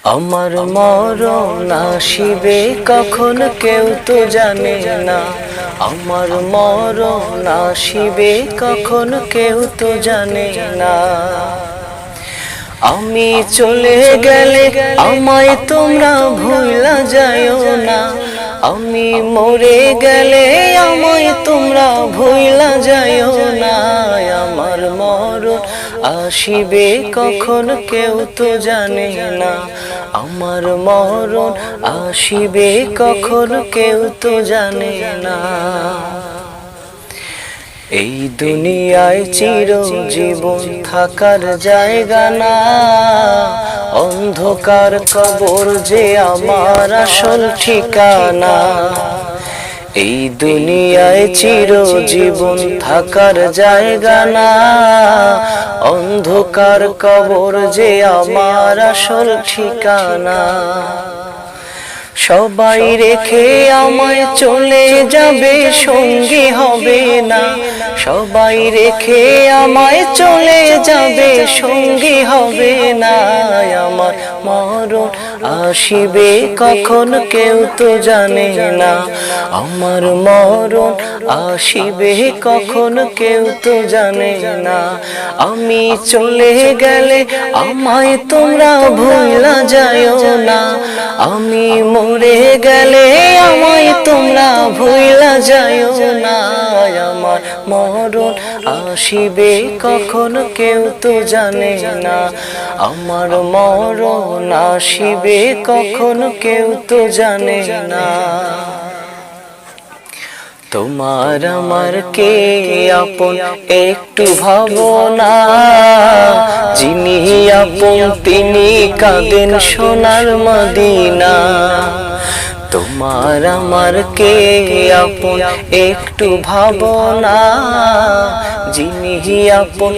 আমার মরণ আসিবে কখন কেউ তো জানে না। আমার মরণ আসিবে কখন কেউ তো জানে না। আমি চলে গেলে আমায় তোমরা ভুলা যায়ও না। আমি মরে গেলে আমায় তোমরা ভুলা যায়ও না। আমার মরণ আসিবে কখন কেউ তো জানে না। আমার মরণ আসিবে কখন কেউ তো জানে না। এই দুনিয়ায় চিরজীবন থাকার জায়গা না। অন্ধকার কবর যে আমার আসল ঠিকানা। এই দুনিয়ায় চিরজীবন থাকার জায়গা না। অন্ধকার কবর যে আমার আসল ঠিকানা। সবাই রেখে আমায় চলে যাবে, সঙ্গী হবে না। সবাই রেখে আমায় চলে যাবে, সঙ্গী হবে না। আমার মরণ আসিবে কখন কেউ তো জানে না। আমার মরণ আসিবে কখন কেউ তো জানে না। আমি চলে গেলে আমায় তোমরা ভুলা যায়ও না। আমি মরে গেলে আমায় তোমরা ভুলা যায়ও না। আমার মরণ আসিবে কখন কেউ তো জানে না। আমার মরণ আসিবে কখন কেউ তো জানে না। তোমার আমার কে আপন একটু ভাবনা। যিনি আপন তিনি কাঁদেন সোনার মদিনা। তোমার আমার কে আপন একটু ভাবনা। যিনি আপন